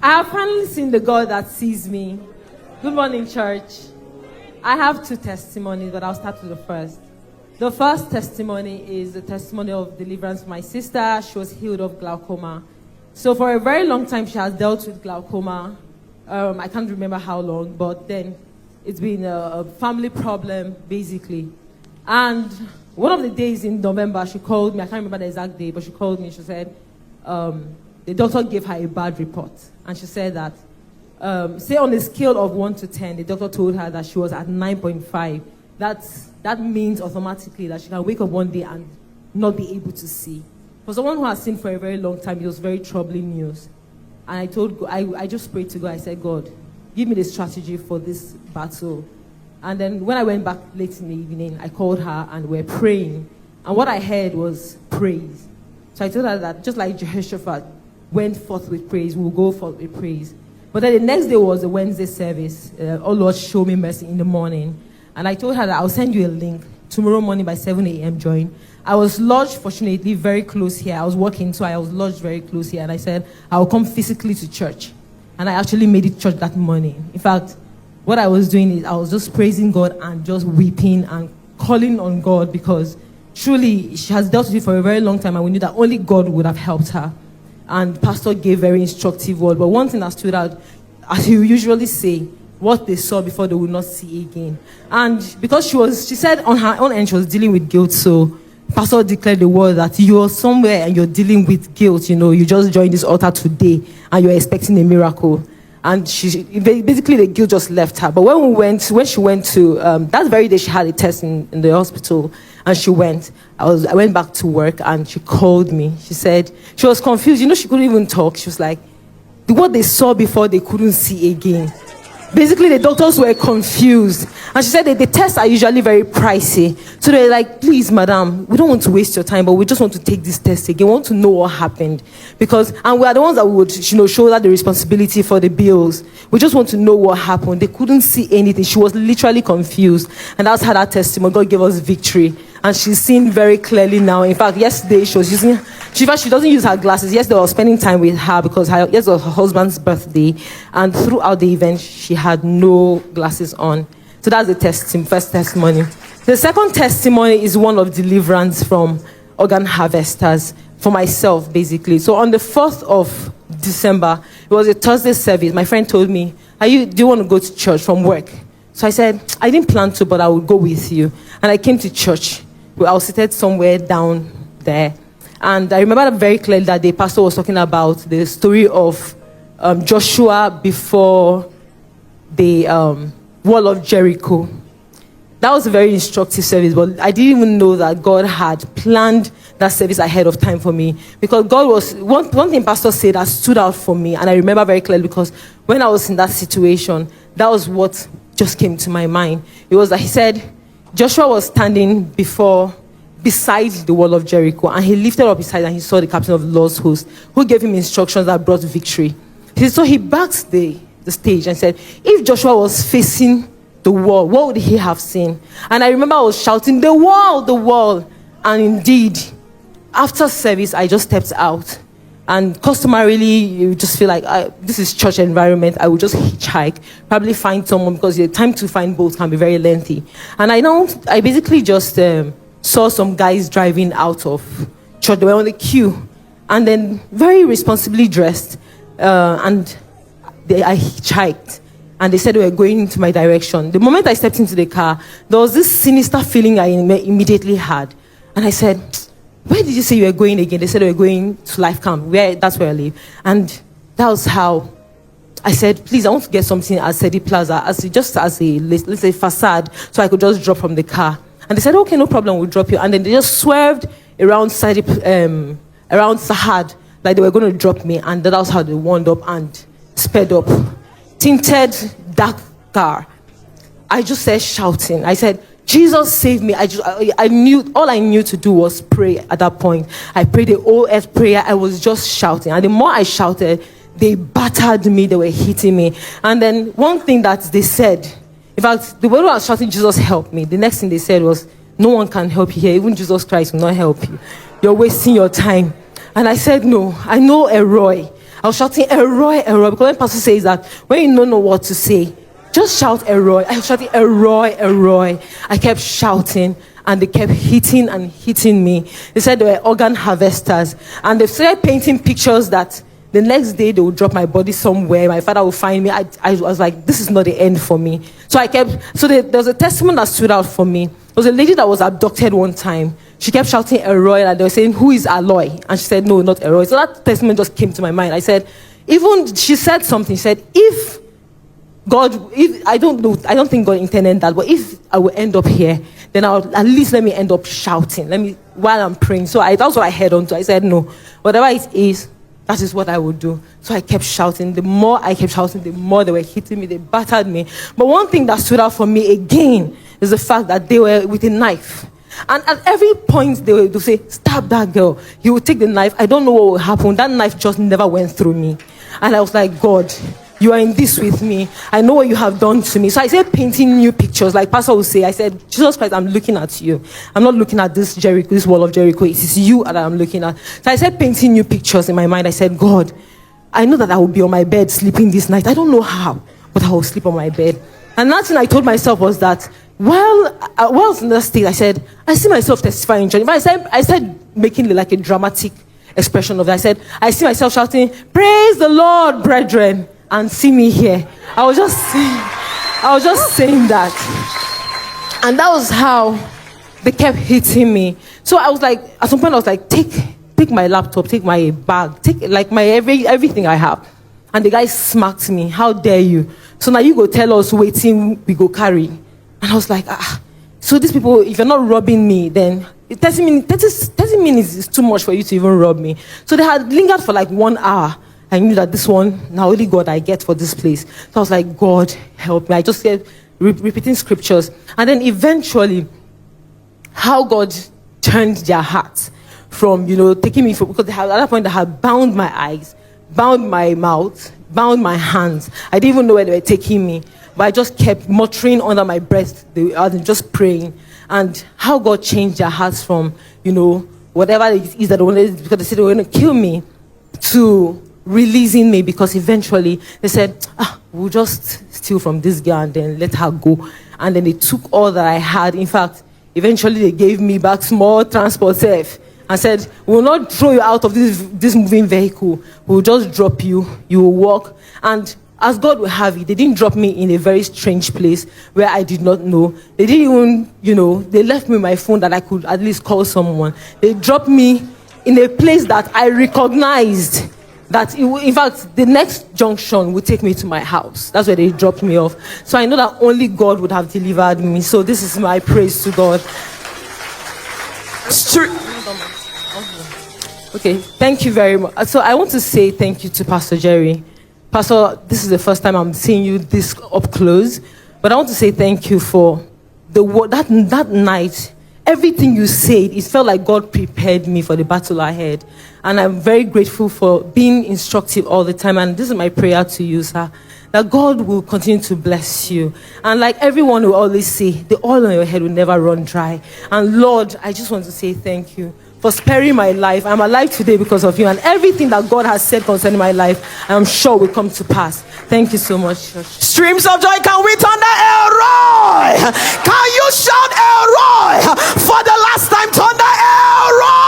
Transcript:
I have finally seen the God that sees me. Good morning, church. I have two testimonies, but I'll start with the first. The first testimony is the testimony of deliverance for my sister. She was healed of glaucoma. So for a very long time, she has dealt with glaucoma. I can't remember how long, but then it's been a family problem, basically. And one of the days in November, she called me. I can't remember the exact day, but she called me. She said the doctor gave her a bad report. And she said that, say on a scale of 1 to 10, the doctor told her that she was at 9.5. That means automatically that she can wake up one day and not be able to see. For someone who has seen for a very long time, it was very troubling news. And I told God, I just prayed to God. I said, God, give me the strategy for this battle. And then when I went back late in the evening, I called her and we were praying. And what I heard was praise. So I told her that just like Jehoshaphat went forth with praise, we'll go forth with praise. But then the next day was a Wednesday service. Oh Lord, show me mercy in the morning. And I told her that I'll send you a link. Tomorrow morning by 7 a.m. join. I was lodged, fortunately, very close here. I was working, so I was lodged very close here. And I said, I will come physically to church. And I actually made it to church that morning. In fact, what I was doing is I was just praising God and just weeping and calling on God because truly she has dealt with it for a very long time and we knew that only God would have helped her. And Pastor gave very instructive word. But one thing that stood out, as he usually say, what they saw before they would not see again. And because she said on her own end she was dealing with guilt, so Pastor declared the word that you're somewhere and you're dealing with guilt, you just joined this altar today and you're expecting a miracle. And basically the guilt just left her. But when she went to, that very day she had a test in the hospital and she went. I went back to work and she called me. She said, she was confused. She couldn't even talk. She was like, what they saw before they couldn't see again. Basically, the doctors were confused. And she said that the tests are usually very pricey. So they're like, please, madam, we don't want to waste your time, but we just want to take this test again. We want to know what happened. And we are the ones that would, shoulder the responsibility for the bills. We just want to know what happened. They couldn't see anything. She was literally confused. And that's how that testimony, God gave us victory. And she's seen very clearly now. In fact, yesterday she was using, she doesn't use her glasses. Yesterday I was spending time with her because yesterday was her husband's birthday. And throughout the event, she had no glasses on. So that's the first testimony. The second testimony is one of deliverance from organ harvesters for myself, basically. So on the 4th of December, it was a Thursday service. My friend told me, do you want to go to church from work? So I said, I didn't plan to, but I would go with you. And I came to church. I was seated somewhere down there. And I remember very clearly that the pastor was talking about the story of Joshua before the wall of Jericho. That was a very instructive service, but I didn't even know that God had planned that service ahead of time for me. Because God was, one thing pastor said that stood out for me, and I remember very clearly because when I was in that situation, that was what just came to my mind. It was that he said, Joshua was standing beside the wall of Jericho, and he lifted up his eyes and he saw the captain of the Lord's host, who gave him instructions that brought victory. So he backed the stage and said, if Joshua was facing the wall, what would he have seen? And I remember I was shouting, the wall, the wall. And indeed, after service, I just stepped out. And customarily, you just feel like, this is church environment. I would just hitchhike, probably find someone because the time to find boats can be very lengthy. And I basically just saw some guys driving out of church. They were on the queue. And then very responsibly dressed. And I hitchhiked. And they said they were going into my direction. The moment I stepped into the car, there was this sinister feeling I immediately had. And I said, where did you say you were going again? They said they were going to Life Camp. That's where I live. And that was how I said, please, I want to get something at Sedi Plaza, just as a, let's say, facade, so I could just drop from the car. And they said, okay, no problem, we'll drop you. And then they just swerved around Sahad, like they were going to drop me. And that was how they wound up and sped up. Tinted, dark car. I just said shouting. I said, Jesus save me. I knew, all I knew to do was pray at that point. I prayed the OS prayer. I was just shouting. And the more I shouted, they battered me. They were hitting me. And then one thing that they said, in fact, the word I was shouting, Jesus help me. The next thing they said was, no one can help you here. Even Jesus Christ will not help you. You're wasting your time. And I said, no, I know a Roy. I was shouting, Elroy, Elroy. Because when pastor says that, when you don't know what to say, just shout Elroy. I was shouting, Elroy, Elroy. I kept shouting, and they kept hitting and hitting me. They said they were organ harvesters. And they started painting pictures that the next day they would drop my body somewhere. My father would find me. I was like, this is not the end for me. So there was a testimony that stood out for me. There was a lady that was abducted one time. She kept shouting Elroy, and they were saying, who is Aloy? And she said, no, not Elroy. So that testimony just came to my mind. I said, she said something. She said, if I don't think God intended that, but if I will end up here, then at least let me end up shouting. While I'm praying. So that's what I head on to. I said, no, whatever it is, that is what I would do. So I kept shouting. The more I kept shouting, the more they were hitting me, they battered me. But one thing that stood out for me again is the fact that they were with a knife. And at every point they would say, stab that girl. He would take the knife. I don't know what would happen. That knife just never went through me. And I was like, God, you are in this with me. I know what you have done to me. So I said painting new pictures. Like Pastor would say, I said, Jesus Christ, I'm looking at you. I'm not looking at this wall of Jericho. It is you that I'm looking at. So I said painting new pictures in my mind. I said, God, I know that I will be on my bed sleeping this night. I don't know how, but I will sleep on my bed. And that thing I told myself was that while I was in that state, I said, I see myself testifying. But I said making like a dramatic expression of it. I said, I see myself shouting, praise the Lord, brethren, and see me here. I was just saying that. And that was how they kept hitting me. So I was like, at some point I was like, take my laptop, take my bag, take like my everything I have. And the guy smacked me. How dare you? So now you go tell us waiting we go carry. And I was like, so these people, if you're not robbing me, then 30 minutes is too much for you to even rob me. So they had lingered for like 1 hour. I knew that this one, now only God I get for this place. So I was like, God, help me. I just kept repeating scriptures. And then eventually, how God turned their hearts from, taking me from, because at that point they had bound my eyes, bound my mouth, bound my hands. I didn't even know where they were taking me. But I just kept muttering under my breath, just praying. And how God changed their hearts from, whatever it is that they wanted, because they said they were going to kill me, to releasing me, because eventually they said, we'll just steal from this girl and then let her go. And then they took all that I had. In fact, eventually they gave me back small transport safe and said, we'll not throw you out of this moving vehicle. We'll just drop you. You will walk. And as God will have it, they didn't drop me in a very strange place where I did not know. They didn't even, they left me my phone that I could at least call someone. They dropped me in a place that I recognized that, in fact, the next junction would take me to my house. That's where they dropped me off. So I know that only God would have delivered me. So this is my praise to God. Okay, thank you very much. So I want to say thank you to Pastor Jerry. Pastor, this is the first time I'm seeing you this up close, but I want to say thank you for that night. Everything you said, it felt like God prepared me for the battle ahead. And I'm very grateful for being instructive all the time. And this is my prayer to you, sir, that God will continue to bless you. And like everyone will always say, the oil on your head will never run dry. And Lord, I just want to say thank you for sparing my life. I'm alive today because of you. And everything that God has said concerning my life, I'm sure will come to pass. Thank you so much, church. Streams of joy, can we turn the Elroy? Can you shout Elroy for the last time? Turn the Elroy!